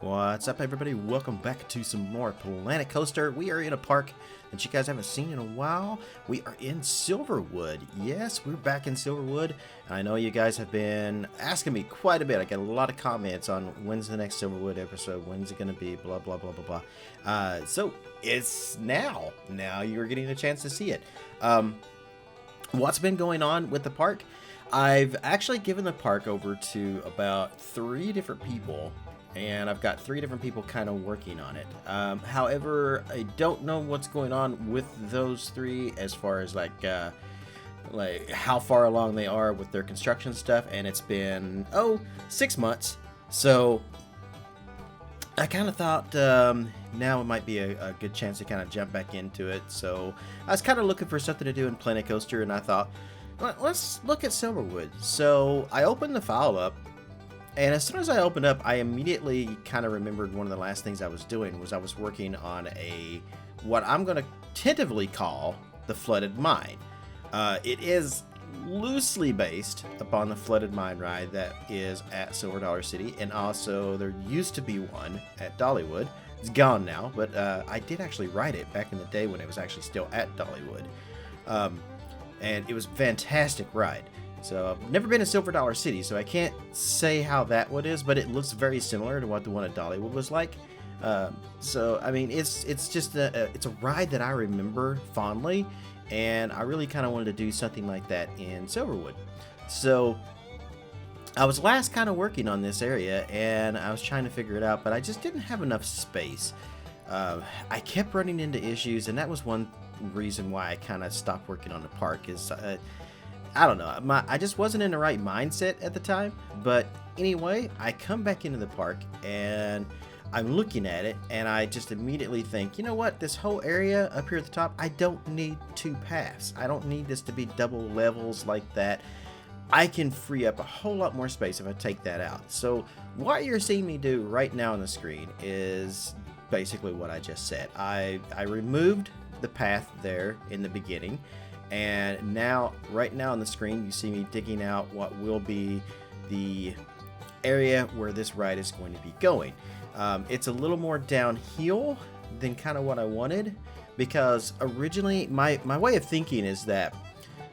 What's up, everybody? Welcome back to some more Planet Coaster. We are in a park that you guys haven't seen in a while. We are in Silverwood. Yes, we're back in Silverwood. I know you guys have been asking me quite a bit. I get a lot of comments on when's the next Silverwood episode, when's it going to be, blah, blah, blah, blah, blah. So it's now. Now you're getting a chance to see it. What's been going on with the park? I've actually given the park over to about 3 different people. And I've got 3 different people kind of working on it. However, I don't know what's going on with those 3 as far as like how far along they are with their construction stuff. And it's been 6 months. So I kind of thought now it might be a good chance to kind of jump back into it. So I was kind of looking for something to do in Planet Coaster, and I thought, let's look at Silverwood. So I opened the file up. And as soon as I opened up, I immediately kind of remembered one of the last things I was doing was I was working on what I'm going to tentatively call the flooded mine. It is loosely based upon the flooded mine ride that is at Silver Dollar City, and also there used to be one at Dollywood. It's gone now, but I did actually ride it back in the day when it was actually still at Dollywood, and it was a fantastic ride. So I've never been to Silver Dollar City, so I can't say how that one is, but it looks very similar to what the one at Dollywood was like. So I mean, it's just it's a ride that I remember fondly, and I really kind of wanted to do something like that in Silverwood. So I was last kind of working on this area, and I was trying to figure it out, but I just didn't have enough space. I kept running into issues, and that was one reason why I kind of stopped working on the park. Is I don't know, I just wasn't in the right mindset at the time. But anyway, I come back into the park and I'm looking at it, and I just immediately think, you know what, this whole area up here at the top, I don't need 2 paths. I don't need this to be double levels like that. I can free up a whole lot more space if I take that out. So what you're seeing me do right now on the screen is basically what I just said. I removed the path there in the beginning. And now, right now on the screen, you see me digging out what will be the area where this ride is going to be going. It's a little more downhill than kind of what I wanted, because originally my way of thinking is that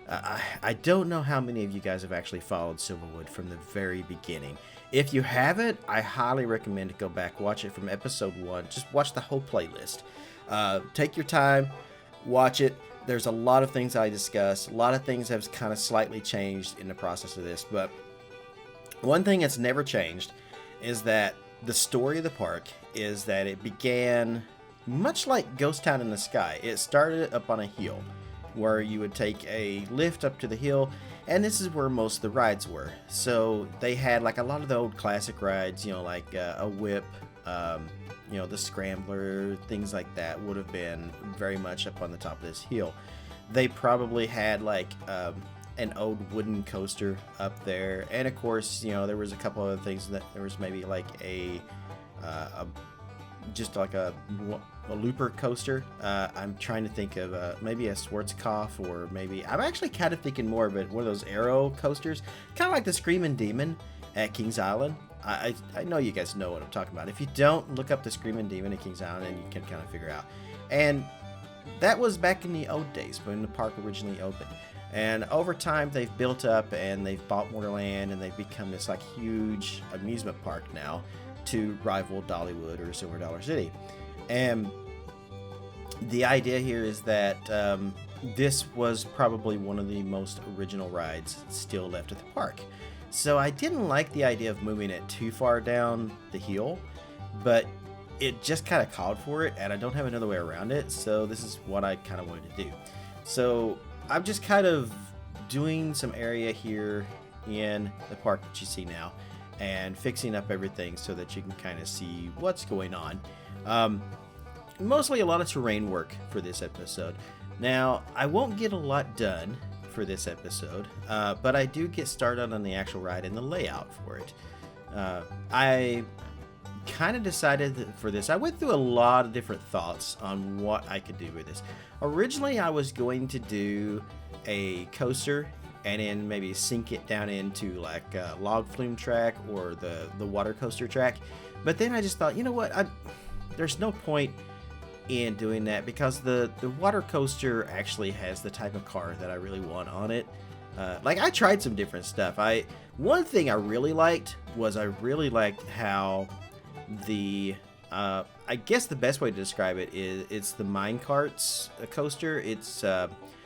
I don't know how many of you guys have actually followed Silverwood from the very beginning. If you haven't, I highly recommend to go back, watch it from episode 1. Just watch the whole playlist. Take your time, watch it. There's a lot of things I discuss. A lot of things have kind of slightly changed in the process of this. But one thing that's never changed is that the story of the park is that it began much like Ghost Town in the Sky. It started up on a hill where you would take a lift up to the hill, and this is where most of the rides were. So they had like a lot of the old classic rides, you know, like a whip, you know, the Scrambler, things like that would have been very much up on the top of this hill. They probably had like an old wooden coaster up there, and of course, you know, there was a couple other things. That there was maybe like just like a looper coaster. I'm trying to think of maybe a Schwarzkopf, or maybe I'm actually kind of thinking more of it, one of those aero coasters, kind of like the Screaming Demon at Kings Island. I know you guys know what I'm talking about. If you don't, look up the Screaming Demon at Kings Island and you can kind of figure out. And that was back in the old days when the park originally opened. And over time, they've built up and they've bought more land, and they've become this like huge amusement park now to rival Dollywood or Silver Dollar City. And the idea here is that this was probably one of the most original rides still left at the park. So I didn't like the idea of moving it too far down the hill, but it just kind of called for it, and I don't have another way around it, so this is what I kind of wanted to do. So I'm just kind of doing some area here in the park that you see now, and fixing up everything so that you can kind of see what's going on. Mostly a lot of terrain work for this episode. Now, I won't get a lot done for this episode, but I do get started on the actual ride and the layout for it. I kind of decided that for this, I went through a lot of different thoughts on what I could do with this. Originally, I was going to do a coaster and then maybe sink it down into like log flume track or the water coaster track. But then I just thought, you know what, there's no point in doing that, because the water coaster actually has the type of car that I really want on it. Like, I tried some different stuff. One thing I really liked was I really liked how the I guess the best way to describe it is it's the minecarts coaster. It's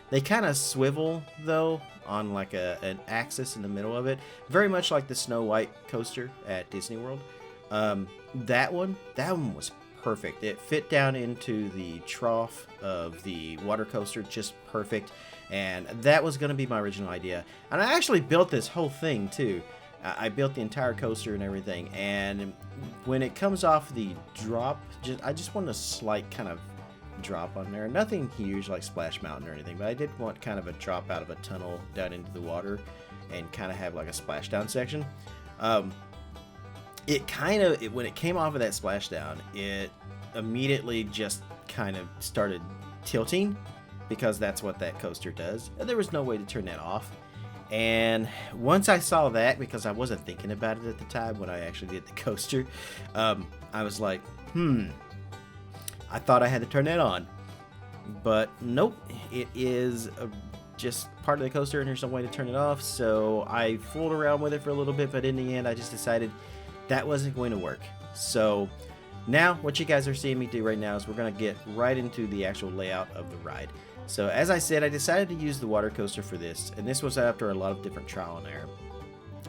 they kind of swivel though on like an axis in the middle of it, very much like the Snow White coaster at Disney World. That one was perfect. It fit down into the trough of the water coaster just perfect, and that was going to be my original idea. And I actually built this whole thing too. I built the entire coaster and everything, and when it comes off the drop, I just want a slight kind of drop on there. Nothing huge like Splash Mountain or anything, but I did want kind of a drop out of a tunnel down into the water and kind of have like a splashdown section. When it came off of that splashdown, it immediately just kind of started tilting, because that's what that coaster does. And there was no way to turn that off. And once I saw that, because I wasn't thinking about it at the time when I actually did the coaster, I was like, I thought I had to turn that on. But nope, it is just part of the coaster and there's no way to turn it off. So I fooled around with it for a little bit, but in the end I just decided that wasn't going to work. So now what you guys are seeing me do right now is we're going to get right into the actual layout of the ride. So as I said, I decided to use the water coaster for this, and this was after a lot of different trial and error.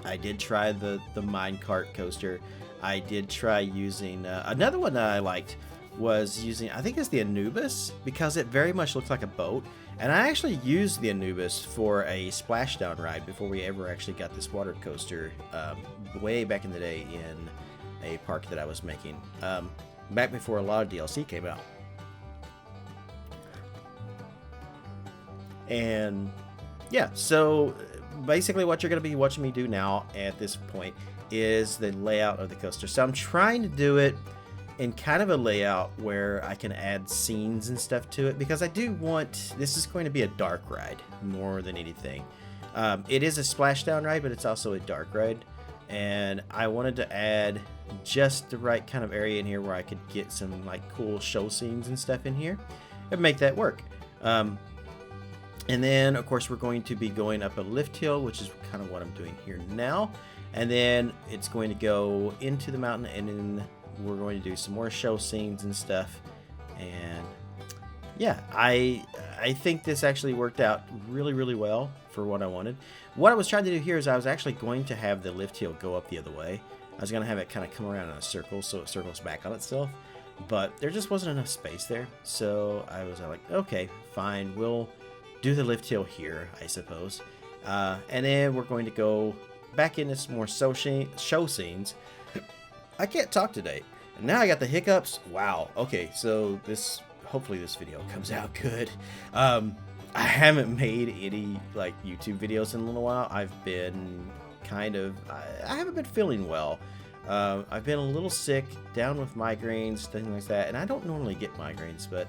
I did try the minecart coaster. I did try using another one that I liked was using, I think it's the Anubis, because it very much looks like a boat. And I actually used the Anubis for a splashdown ride before we ever actually got this water coaster, way back in the day in a park that I was making, back before a lot of DLC came out. And yeah, so basically what you're going to be watching me do now at this point is the layout of the coaster. So I'm trying to do it in kind of a layout where I can add scenes and stuff to it, because I do want, this is going to be a dark ride more than anything. It is a splashdown ride, but it's also a dark ride, and I wanted to add just the right kind of area in here where I could get some like cool show scenes and stuff in here and make that work. And then, of course, we're going to be going up a lift hill, which is kind of what I'm doing here now. And then it's going to go into the mountain, and then we're going to do some more show scenes and stuff. And yeah, I think this actually worked out really, really well for what I wanted. What I was trying to do here is I was actually going to have the lift hill go up the other way. I was going to have it kind of come around in a circle so it circles back on itself. But there just wasn't enough space there. So I was like, okay, fine, we'll do the lift hill here, I suppose. And then we're going to go back into some more show scenes. I can't talk today. And now I got the hiccups. Wow. Okay, so hopefully this video comes out good. I haven't made any like YouTube videos in a little while. I've been I haven't been feeling well. I've been a little sick, down with migraines, things like that. And I don't normally get migraines, but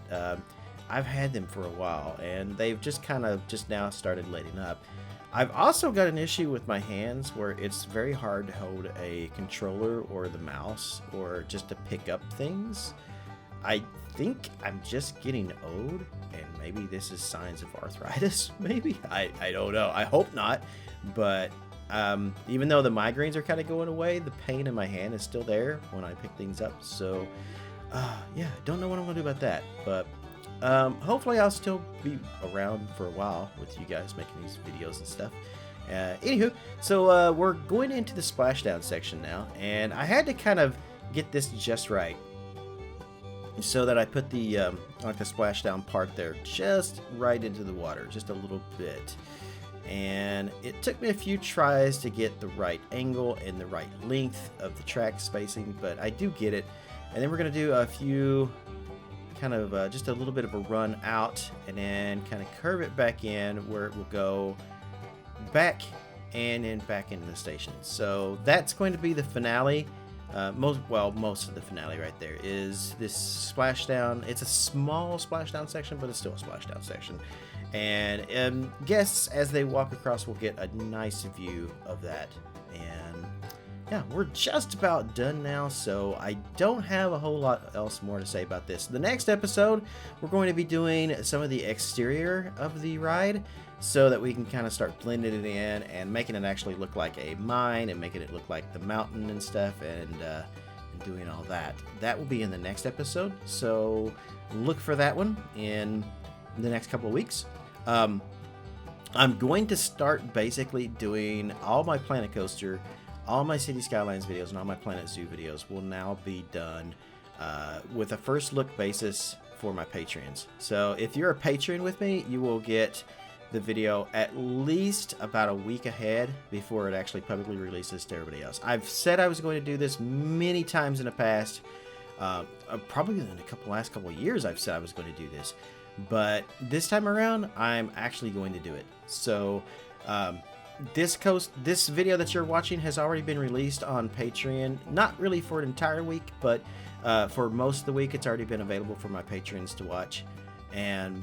I've had them for a while, and they've just now started letting up. I've also got an issue with my hands where it's very hard to hold a controller or the mouse or just to pick up things. I think I'm just getting old, and maybe this is signs of arthritis, maybe? I don't know. I hope not. But even though the migraines are kind of going away, the pain in my hand is still there when I pick things up. So, yeah, don't know what I'm going to do about that. But hopefully I'll still be around for a while with you guys making these videos and stuff. Anywho, so we're going into the splashdown section now, and I had to kind of get this just right so that I put the like the splashdown part there just right into the water, just a little bit. And it took me a few tries to get the right angle and the right length of the track spacing, but I do get it. And then we're going to do a few kind of just a little bit of a run out, and then kind of curve it back in where it will go back and then back into the station. So that's going to be the finale most of the finale right there is this splashdown. It's a small splashdown section, but it's still a splashdown section. And guests, as they walk across, will get a nice view of that. And yeah, we're just about done now, so I don't have a whole lot else more to say about this. The next episode, we're going to be doing some of the exterior of the ride, so that we can kind of start blending it in and making it actually look like a mine and making it look like the mountain and stuff, and doing all that. That will be in the next episode, so look for that one in the next couple of weeks. I'm going to start basically doing all my Planet Coaster, all my City Skylines videos, and all my Planet Zoo videos will now be done with a first look basis for my Patreons. So if you're a patron with me, you will get the video at least about a week ahead before it actually publicly releases to everybody else. I've said I was going to do this many times in the past. Probably in the last couple of years I've said I was going to do this. But this time around, I'm actually going to do it. So this video that you're watching has already been released on Patreon. Not really for an entire week, but for most of the week it's already been available for my patrons to watch. And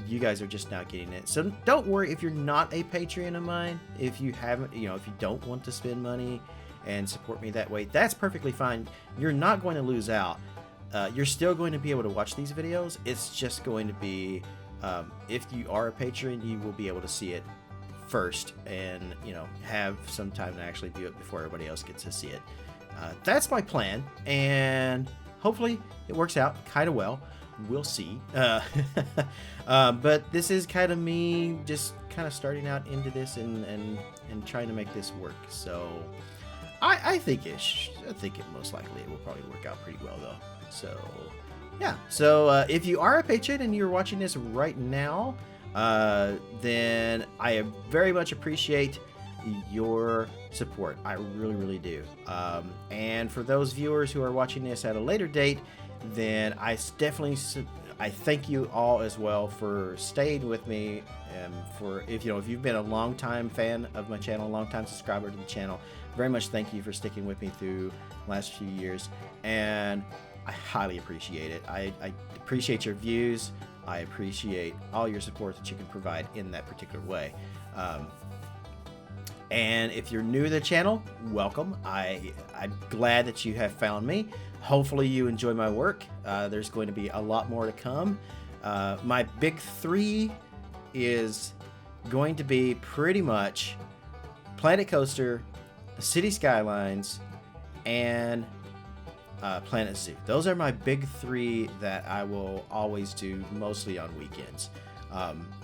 you guys are just now getting it. So don't worry if you're not a Patreon of mine. If you haven't, if you don't want to spend money and support me that way, that's perfectly fine. You're not going to lose out. You're still going to be able to watch these videos. It's just going to be, if you are a patron, you will be able to see it first and, have some time to actually view it before everybody else gets to see it. That's my plan, and hopefully it works out kind of well. We'll see. But this is kind of me just kind of starting out into this and trying to make this work. So I think it most likely it will probably work out pretty well though. So yeah. So if you are a patron and you're watching this right now, then I very much appreciate your support. I really, really do. And for those viewers who are watching this at a later date, then I thank you all as well for staying with me, and for if you've been a long time fan of my channel, a long time subscriber to the channel, very much thank you for sticking with me through the last few years, and I highly appreciate it. I appreciate your views. I appreciate all your support that you can provide in that particular way. And if you're new to the channel, welcome. I'm glad that you have found me. Hopefully you enjoy my work. There's going to be a lot more to come. My big three is going to be pretty much Planet Coaster, City Skylines, and Planet Zoo. Those are my big three that I will always do, mostly on weekends.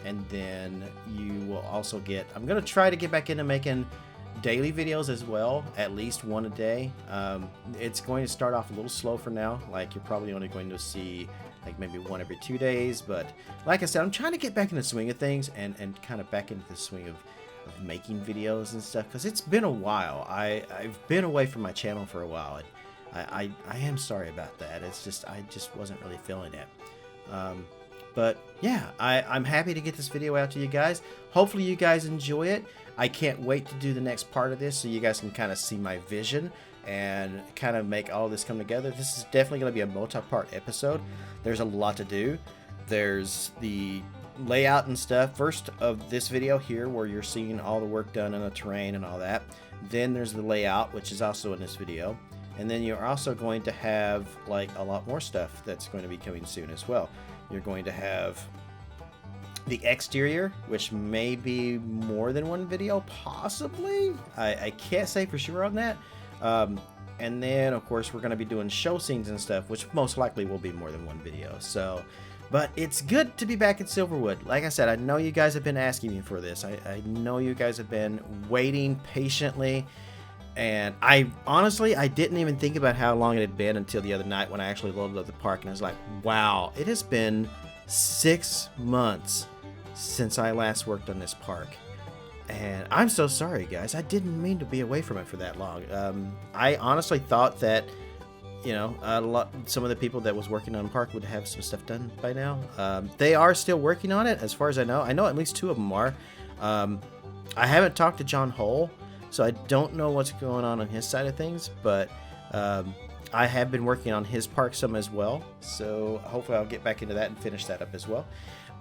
And then you will also get, I'm going to try to get back into making daily videos as well, at least one a day. It's going to start off a little slow for now. Like, you're probably only going to see like maybe one every 2 days. But like I said, I'm trying to get back in the swing of things and kind of back into the swing of making videos and stuff, because it's been a while. I've been away from my channel for a while. I am sorry about that. It's just, I just wasn't really feeling it. But yeah, I'm happy to get this video out to you guys. Hopefully you guys enjoy it. I can't wait to do the next part of this so you guys can kind of see my vision and kind of make all this come together. This is definitely going to be a multi-part episode. There's a lot to do. There's the layout and stuff. First of this video here, where you're seeing all the work done in the terrain and all that. Then there's the layout, which is also in this video. And then you're also going to have like a lot more stuff that's going to be coming soon as well. You're going to have the exterior, which may be more than one video, possibly. I can't say for sure on that. And then, of course, we're going to be doing show scenes and stuff, which most likely will be more than one video. So, but it's good to be back at Silverwood. Like I said, I know you guys have been asking me for this. I know you guys have been waiting patiently. And I honestly didn't even think about how long it had been until the other night when I actually loaded up the park, and I was like, wow, it has been 6 months since I last worked on this park. And I'm so sorry, guys. I didn't mean to be away from it for that long. I honestly thought that, some of the people that was working on the park would have some stuff done by now. They are still working on it, as far as I know. I know at least 2 of them are. I haven't talked to John Hull, so I don't know what's going on his side of things, but I have been working on his park some as well, so hopefully I'll get back into that and finish that up as well.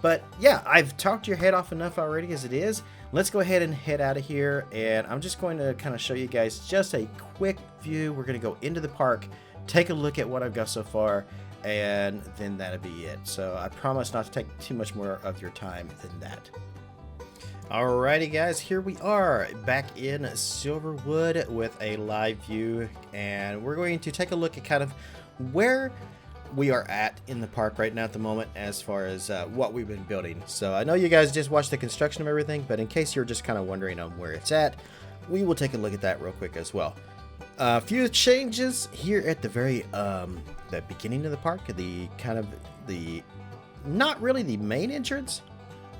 But yeah, I've talked your head off enough already as it is. Let's go ahead and head out of here, and I'm just going to kind of show you guys just a quick view. We're going to go into the park, take a look at what I've got so far, and then that'll be it. So I promise not to take too much more of your time than that. Alrighty guys, here we are back in Silverwood with a live view, and we're going to take a look at kind of where we are at in the park right now at the moment as far as what we've been building. So I know you guys just watched the construction of everything, but in case you're just kind of wondering on where it's at, we will take a look at that real quick as well. A few changes here at the very the beginning of the park, the not really the main entrance,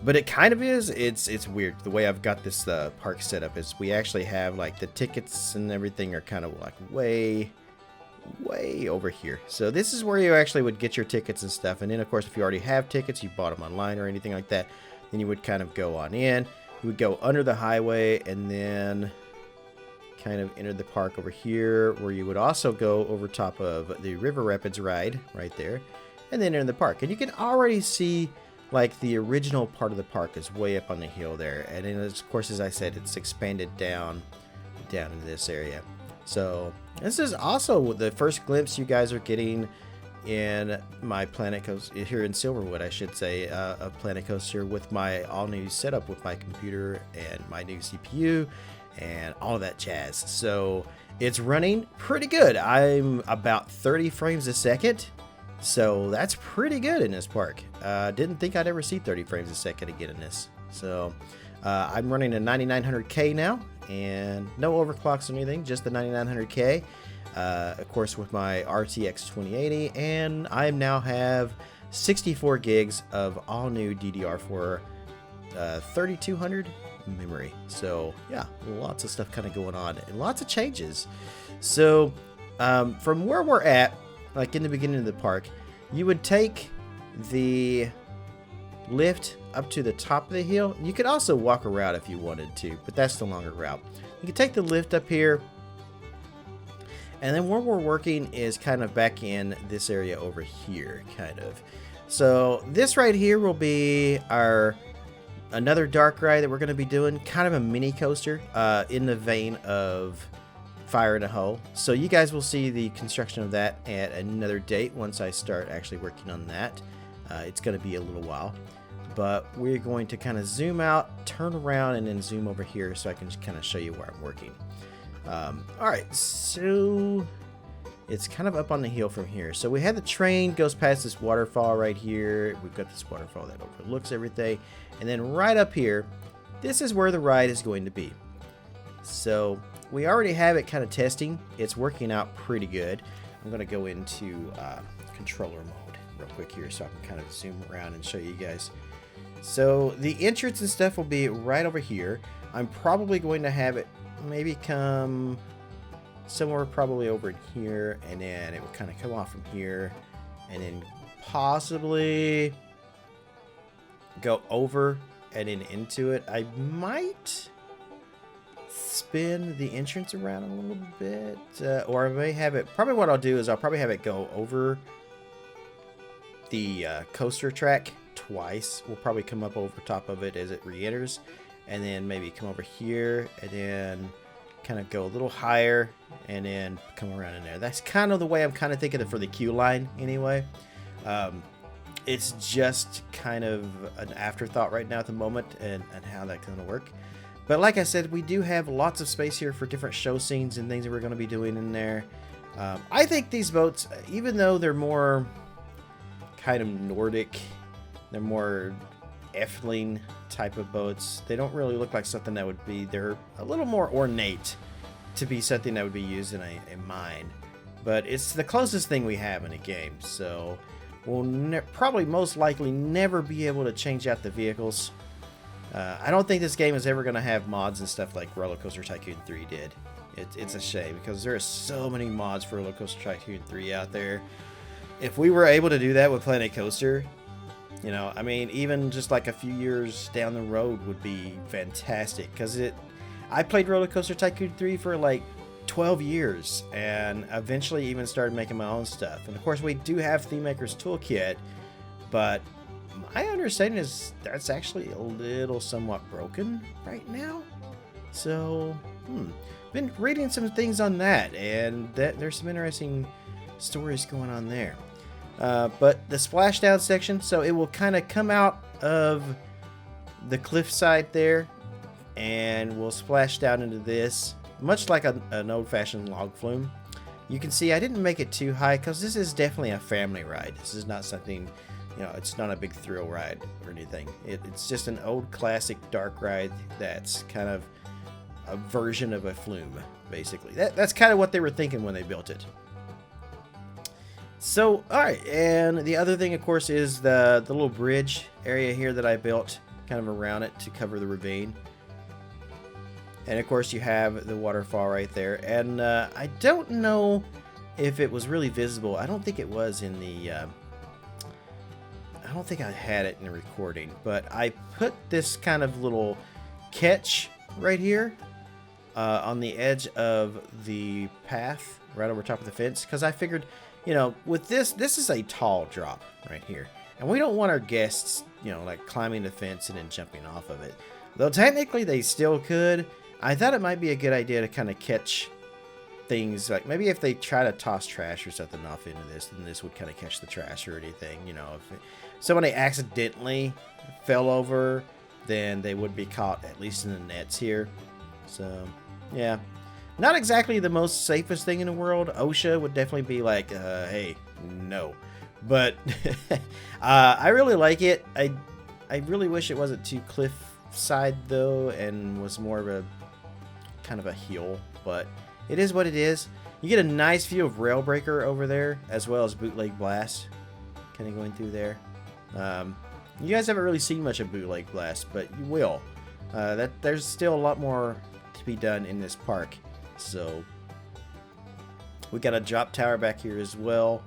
but it kind of is. It's weird the way I've got this park set up. Is we actually have like the tickets and everything are kind of like way over here. So this is where you actually would get your tickets and stuff. And then of course, if you already have tickets, you bought them online or anything like that, then you would kind of go on in. You would go under the highway and then kind of enter the park over here, where you would also go over top of the River Rapids ride right there, and then enter the park. And you can already see like the original part of the park is way up on the hill there, and then of course, as I said, it's expanded down into this area. So this is also the first glimpse you guys are getting in my Planet Coaster here in Silverwood, I should say, of Planet Coaster with my all new setup with my computer and my new CPU and all of that jazz. So it's running pretty good. I'm about 30 frames a second. So that's pretty good in this park. Didn't think I'd ever see 30 frames a second again in this. So I'm running a 9900K now, and no overclocks or anything, just the 9900K. Of course, with my RTX 2080, and I now have 64 gigs of all new DDR4 3200 memory. So yeah, lots of stuff kind of going on and lots of changes. So from where we're at, like in the beginning of the park, you would take the lift up to the top of the hill. You could also walk around if you wanted to, but that's the longer route. You could take the lift up here, and then where we're working is kind of back in this area over here, kind of. So this right here will be another dark ride that we're going to be doing, kind of a mini coaster in the vein of Fire in a Hole. So you guys will see the construction of that at another date once I start actually working on that. It's going to be a little while, but we're going to kind of zoom out, turn around, and then zoom over here so I can just kind of show you where I'm working. Alright, so it's kind of up on the hill from here. So we had the train goes past this waterfall right here. We've got this waterfall that overlooks everything. And then right up here, this is where the ride is going to be. So we already have it kind of testing. It's working out pretty good. I'm going to go into controller mode real quick here so I can kind of zoom around and show you guys. So the entrance and stuff will be right over here. I'm probably going to have it maybe come somewhere probably over in here, and then it will kind of come off from here and then possibly go over and then into it. I might spin the entrance around a little bit, or I may have it, probably what I'll do is I'll probably have it go over the coaster track twice. We'll probably come up over top of it as it re-enters, and then maybe come over here and then kind of go a little higher and then come around in there. That's kind of the way I'm kind of thinking of for the queue line anyway. It's just kind of an afterthought right now at the moment, and how that's going to work. But like I said, we do have lots of space here for different show scenes and things that we're going to be doing in there. I think these boats, even though they're more kind of Nordic, they're more Efteling type of boats, they don't really look like something that would be, they're a little more ornate to be something that would be used in a mine. But it's the closest thing we have in a game, so we'll probably most likely never be able to change out the vehicles. I don't think this game is ever going to have mods and stuff like Roller Coaster Tycoon 3 did. It's a shame, because there are so many mods for Roller Coaster Tycoon 3 out there. If we were able to do that with Planet Coaster, you know, I mean, even just like a few years down the road would be fantastic. Because I played Roller Coaster Tycoon 3 for like 12 years, and eventually even started making my own stuff. And of course, we do have Theme Maker's Toolkit, but my understanding is that's actually a little somewhat broken right now. So, been reading some things on that, and there's some interesting stories going on there. But the splashdown section, so it will kind of come out of the cliffside there, and we'll splash down into this, much like an old-fashioned log flume. You can see I didn't make it too high because this is definitely a family ride. This is not something, you know, it's not a big thrill ride or anything. It's just an old classic dark ride that's kind of a version of a flume, basically. That's kind of what they were thinking when they built it. So, alright, and the other thing, of course, is the little bridge area here that I built kind of around it to cover the ravine. And, of course, you have the waterfall right there. And I don't know if it was really visible. I don't think it was in the... I don't think I had it in the recording. But I put this kind of little catch right here on the edge of the path right over top of the fence. Because I figured, you know, with this is a tall drop right here. And we don't want our guests, you know, like climbing the fence and then jumping off of it. Though technically they still could. I thought it might be a good idea to kind of catch things, like maybe if they try to toss trash or something off into this, then this would kind of catch the trash or anything, you know. If somebody accidentally fell over, then they would be caught, at least in the nets here. So, yeah. Not exactly the most safest thing in the world. OSHA would definitely be like, hey, no. But I really like it. I really wish it wasn't too cliffside, though, and was more of a kind of a hill, but it is what it is. You get a nice view of Railbreaker over there, as well as Bootleg Blast kind of going through there. You guys haven't really seen much of Bootleg Blast, but you will. There's still a lot more to be done in this park. So we got a drop tower back here as well.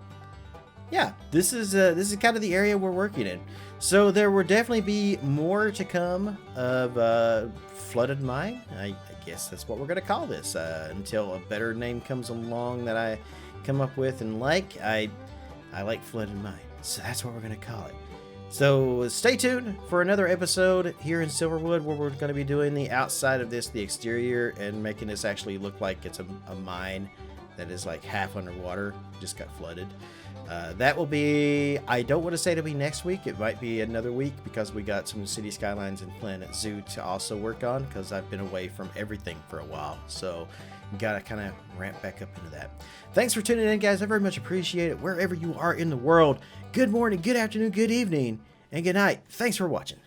Yeah, this is kind of the area we're working in. So there will definitely be more to come of Flooded Mine. I guess that's what we're going to call this until a better name comes along that I come up with and like. I like Flooded Mine, so that's what we're going to call it. So stay tuned for another episode here in Silverwood where we're going to be doing the outside of this, the exterior, and making this actually look like it's a mine that is like half underwater, just got flooded. That will be, I don't want to say it'll be next week. It might be another week because we got some City Skylines and Planet Zoo to also work on because I've been away from everything for a while. So got to kind of ramp back up into that. Thanks for tuning in, guys. I very much appreciate it wherever you are in the world. Good morning, good afternoon, good evening, and good night. Thanks for watching.